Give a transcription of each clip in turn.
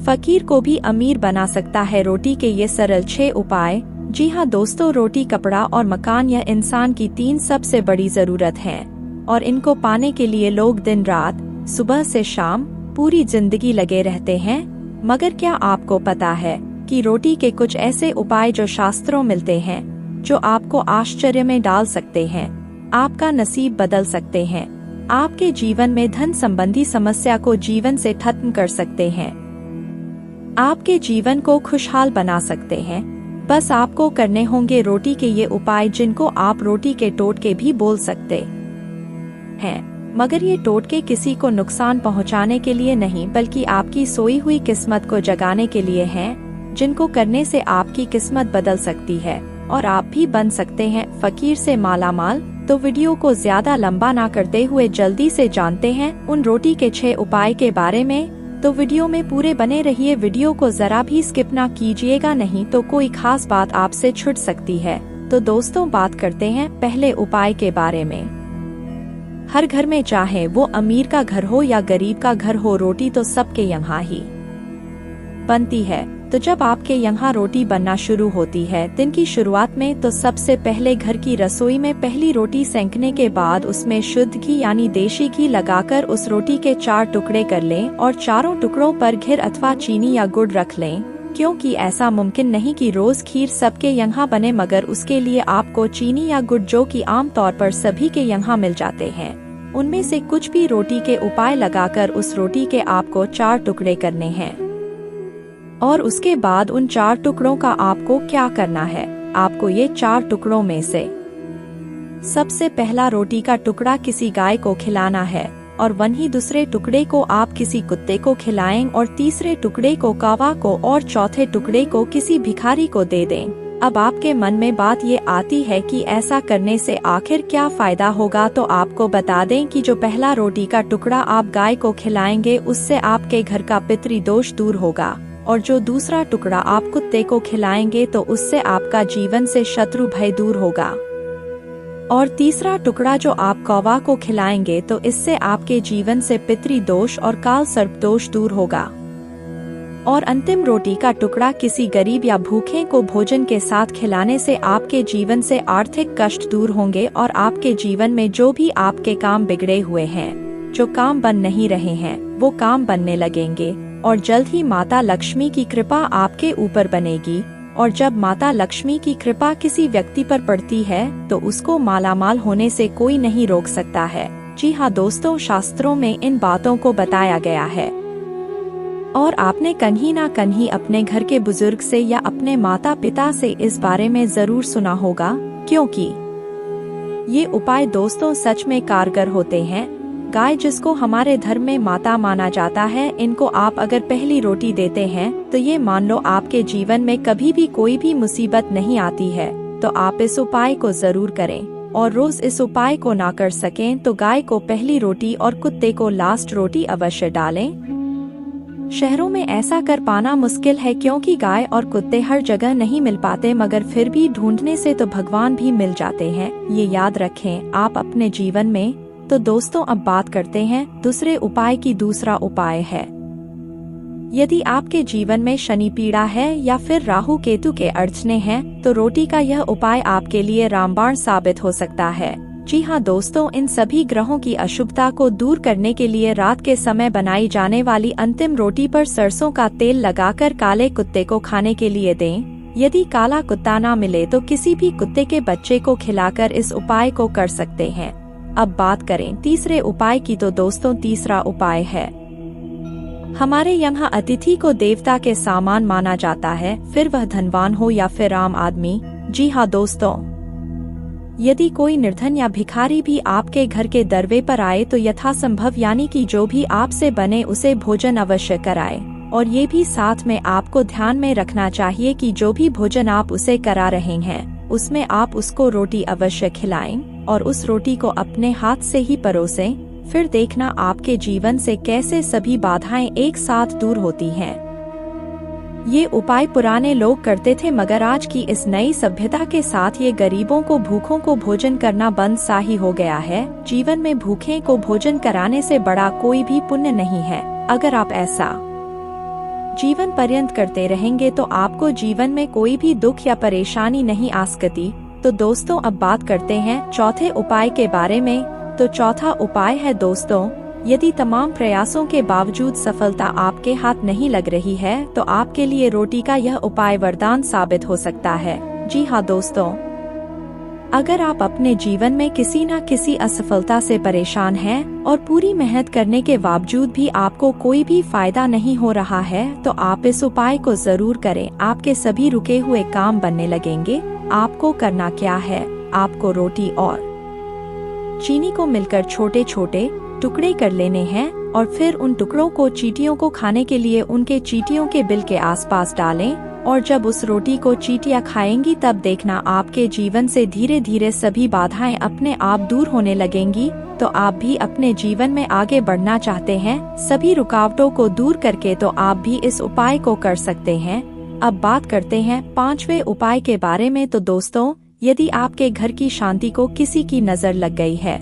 फकीर को भी अमीर बना सकता है रोटी के ये सरल 6 उपाय। जी हाँ दोस्तों, रोटी, कपड़ा और मकान यह इंसान की 3 सबसे बड़ी जरूरत है और इनको पाने के लिए लोग दिन रात, सुबह से शाम, पूरी जिंदगी लगे रहते हैं। मगर क्या आपको पता है कि रोटी के कुछ ऐसे उपाय जो शास्त्रों मिलते हैं, जो आपको आश्चर्य में डाल सकते हैं, आपका नसीब बदल सकते हैं, आपके जीवन में धन संबंधी समस्या को जीवन से खत्म कर सकते हैं, आपके जीवन को खुशहाल बना सकते हैं। बस आपको करने होंगे रोटी के ये उपाय, जिनको आप रोटी के टोटके भी बोल सकते हैं। मगर ये टोटके किसी को नुकसान पहुंचाने के लिए नहीं, बल्कि आपकी सोई हुई किस्मत को जगाने के लिए हैं, जिनको करने से आपकी किस्मत बदल सकती है और आप भी बन सकते हैं फकीर से मालामाल। तो वीडियो को ज्यादा लंबा ना करते हुए जल्दी से जानते हैं उन रोटी के 6 उपाय के बारे में। तो वीडियो में पूरे बने रहिए, वीडियो को जरा भी स्किप ना कीजिएगा, नहीं तो कोई खास बात आपसे छूट सकती है। तो दोस्तों, बात करते हैं पहले उपाय के बारे में। हर घर में, चाहे वो अमीर का घर हो या गरीब का घर हो, रोटी तो सबके यहाँ ही बनती है। तो जब आपके यहाँ रोटी बनना शुरू होती है दिन की शुरुआत में, तो सबसे पहले घर की रसोई में पहली रोटी सेंकने के बाद उसमें शुद्ध घी यानी देशी घी लगाकर उस रोटी के 4 टुकड़े कर लें और चारों टुकड़ों पर घिर अथवा चीनी या गुड़ रख लें। क्योंकि ऐसा मुमकिन नहीं कि रोज खीर सबके यहाँ बने, मगर उसके लिए आपको चीनी या गुड़, जो कि आम तौर पर सभी के यहाँ मिल जाते हैं, उनमें से कुछ भी रोटी के उपाय लगाकर उस रोटी के आपको 4 टुकड़े करने हैं। और उसके बाद उन 4 टुकड़ों का आपको क्या करना है, आपको ये 4 टुकड़ों में से सबसे पहला रोटी का टुकड़ा किसी गाय को खिलाना है, और वहीं दूसरे टुकड़े को आप किसी कुत्ते को खिलाएं, और तीसरे टुकड़े को कौवा को, और चौथे टुकड़े को किसी भिखारी को दे दें। अब आपके मन में बात ये आती है कि ऐसा करने से आखिर क्या फायदा होगा। तो आपको बता दें कि जो पहला रोटी का टुकड़ा आप गाय को खिलाएंगे, उससे आपके घर का पितृदोष दूर होगा, और जो दूसरा टुकड़ा आप कुत्ते को खिलाएंगे, तो उससे आपका जीवन से शत्रु भय दूर होगा, और तीसरा टुकड़ा जो आप कौवा को खिलाएंगे, तो इससे आपके जीवन से पितृदोष और काल सर्प दोष दूर होगा। और अंतिम रोटी का टुकड़ा किसी गरीब या भूखे को भोजन के साथ खिलाने से आपके जीवन से आर्थिक कष्ट दूर होंगे, और आपके जीवन में जो भी आपके काम बिगड़े हुए हैं, जो काम बन नहीं रहे हैं, वो काम बनने लगेंगे, और जल्द ही माता लक्ष्मी की कृपा आपके ऊपर बनेगी। और जब माता लक्ष्मी की कृपा किसी व्यक्ति पर पड़ती है, तो उसको मालामाल होने से कोई नहीं रोक सकता है। जी हाँ दोस्तों, शास्त्रों में इन बातों को बताया गया है, और आपने कहीं ना कहीं अपने घर के बुजुर्ग से या अपने माता पिता से इस बारे में जरूर सुना होगा, क्योंकि ये उपाय दोस्तों सच में कारगर होते हैं। गाय, जिसको हमारे धर्म में माता माना जाता है, इनको आप अगर पहली रोटी देते हैं, तो ये मान लो आपके जीवन में कभी भी कोई भी मुसीबत नहीं आती है। तो आप इस उपाय को जरूर करें, और रोज इस उपाय को ना कर सकें तो गाय को पहली रोटी और कुत्ते को लास्ट रोटी अवश्य डालें। शहरों में ऐसा कर पाना मुश्किल है, क्योंकि गाय और कुत्ते हर जगह नहीं मिल पाते, मगर फिर भी ढूंढने से तो भगवान भी मिल जाते हैं, ये याद रखें आप अपने जीवन में। तो दोस्तों, अब बात करते हैं दूसरे उपाय की। दूसरा उपाय है, यदि आपके जीवन में शनि पीड़ा है या फिर राहु केतु के अड़चने हैं, तो रोटी का यह उपाय आपके लिए रामबाण साबित हो सकता है। जी हाँ दोस्तों, इन सभी ग्रहों की अशुभता को दूर करने के लिए रात के समय बनाई जाने वाली अंतिम रोटी पर सरसों का तेल लगाकर काले कुत्ते को खाने के लिए दें। यदि काला कुत्ता ना मिले तो किसी भी कुत्ते के बच्चे को खिलाकर इस उपाय को कर सकते हैं। अब बात करें तीसरे उपाय की। तो दोस्तों, तीसरा उपाय है, हमारे यहाँ अतिथि को देवता के समान माना जाता है, फिर वह धनवान हो या फिर आम आदमी। जी हाँ दोस्तों, यदि कोई निर्धन या भिखारी भी आपके घर के दरवे पर आए, तो यथासंभव यानी कि जो भी आपसे बने उसे भोजन अवश्य कराए। और ये भी साथ में आपको ध्यान में रखना चाहिए कि जो भी भोजन आप उसे करा रहे हैं, उसमें आप उसको रोटी अवश्य खिलाएं, और उस रोटी को अपने हाथ से ही परोसें। फिर देखना आपके जीवन से कैसे सभी बाधाएं एक साथ दूर होती हैं। ये उपाय पुराने लोग करते थे, मगर आज की इस नई सभ्यता के साथ ये गरीबों को, भूखों को भोजन करना बंद सा ही हो गया है। जीवन में भूखे को भोजन कराने से बड़ा कोई भी पुण्य नहीं है। अगर आप ऐसा जीवन पर्यंत करते रहेंगे तो आपको जीवन में कोई भी दुख या परेशानी नहीं आ सकती। तो दोस्तों अब बात करते हैं चौथे उपाय के बारे में। तो चौथा उपाय है दोस्तों, यदि तमाम प्रयासों के बावजूद सफलता आपके हाथ नहीं लग रही है तो आपके लिए रोटी का यह उपाय वरदान साबित हो सकता है। जी हाँ दोस्तों, अगर आप अपने जीवन में किसी न किसी असफलता से परेशान हैं और पूरी मेहनत करने के बावजूद भी आपको कोई भी फायदा नहीं हो रहा है तो आप इस उपाय को जरूर करें। आपके सभी रुके हुए काम बनने लगेंगे। आपको करना क्या है, आपको रोटी और चीनी को मिलकर छोटे छोटे टुकड़े कर लेने हैं और फिर उन टुकड़ों को चींटियों को खाने के लिए उनके चींटियों के बिल के आसपास डालें। और जब उस रोटी को चींटियां खाएंगी तब देखना आपके जीवन से धीरे धीरे सभी बाधाएं अपने आप दूर होने लगेंगी। तो आप भी अपने जीवन में आगे बढ़ना चाहते हैं सभी रुकावटों को दूर करके, तो आप भी इस उपाय को कर सकते हैं। अब बात करते हैं पांचवे उपाय के बारे में। तो दोस्तों, यदि आपके घर की शांति को किसी की नजर लग गई है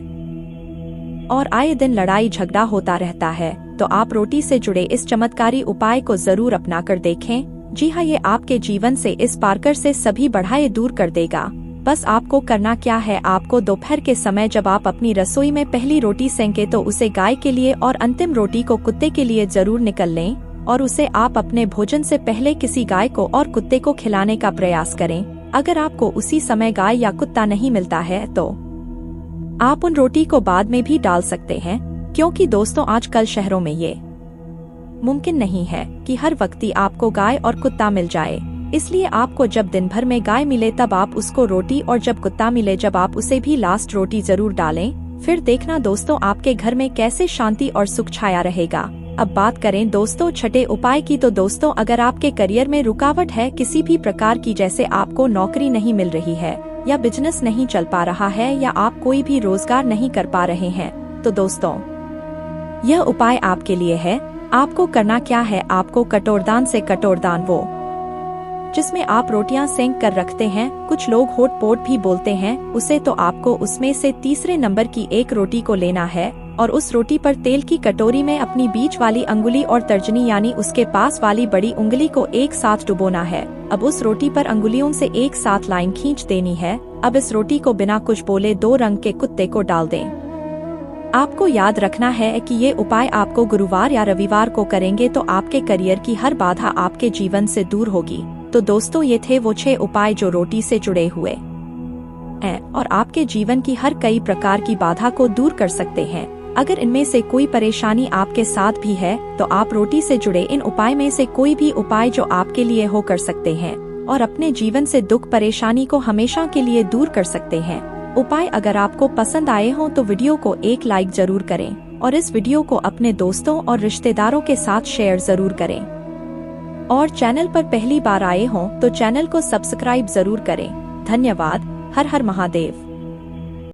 और आए दिन लड़ाई झगड़ा होता रहता है तो आप रोटी से जुड़े इस चमत्कारी उपाय को जरूर अपना कर देखें। जी हाँ, ये आपके जीवन से इस पारकर से सभी बढ़ाए दूर कर देगा। बस आपको करना क्या है, आपको दोपहर के समय जब आप अपनी रसोई में पहली रोटी सेंके तो उसे गाय के लिए और अंतिम रोटी को कुत्ते के लिए जरूर निकल लें और उसे आप अपने भोजन से पहले किसी गाय को और कुत्ते को खिलाने का प्रयास करें। अगर आपको उसी समय गाय या कुत्ता नहीं मिलता है तो आप उन रोटी को बाद में भी डाल सकते हैं, क्योंकि दोस्तों आजकल शहरों में ये मुमकिन नहीं है कि हर वक्ती आपको गाय और कुत्ता मिल जाए। इसलिए आपको जब दिन भर में गाय मिले तब आप उसको रोटी और जब कुत्ता मिले जब आप उसे भी लास्ट रोटी जरूर डालें। फिर देखना दोस्तों आपके घर में कैसे शांति और सुख छाया रहेगा। अब बात करें दोस्तों छठे उपाय की। तो दोस्तों, अगर आपके करियर में रुकावट है किसी भी प्रकार की, जैसे आपको नौकरी नहीं मिल रही है या बिजनेस नहीं चल पा रहा है या आप कोई भी रोजगार नहीं कर पा रहे हैं, तो दोस्तों यह उपाय आपके लिए है। आपको करना क्या है, आपको कटोरदान से कटोरदान वो जिसमें आप रोटियां सेंक कर रखते हैं, कुछ लोग होट पोट भी बोलते हैं उसे, तो आपको उसमें से तीसरे नंबर की एक रोटी को लेना है और उस रोटी पर तेल की कटोरी में अपनी बीच वाली अंगुली और तर्जनी यानी उसके पास वाली बड़ी उंगली को एक साथ डुबोना है। अब उस रोटी पर अंगुलियों से एक साथ लाइन खींच देनी है। अब इस रोटी को बिना कुछ बोले 2 रंग के कुत्ते को डाल दें। आपको याद रखना है कि ये उपाय आपको गुरुवार या रविवार को करेंगे तो आपके करियर की हर बाधा आपके जीवन से दूर होगी। तो दोस्तों ये थे वो 6 उपाय जो रोटी से जुड़े हुए हैं और आपके जीवन की हर कई प्रकार की बाधा को दूर कर सकते हैं। अगर इनमें से कोई परेशानी आपके साथ भी है तो आप रोटी से जुड़े इन उपाय में से कोई भी उपाय जो आपके लिए हो कर सकते हैं और अपने जीवन से दुख परेशानी को हमेशा के लिए दूर कर सकते हैं। उपाय अगर आपको पसंद आए हों तो वीडियो को एक लाइक जरूर करें और इस वीडियो को अपने दोस्तों और रिश्तेदारों के साथ शेयर जरूर करें। और चैनल पर पहली बार आए हों तो चैनल को सब्सक्राइब जरूर करें। धन्यवाद। हर हर महादेव।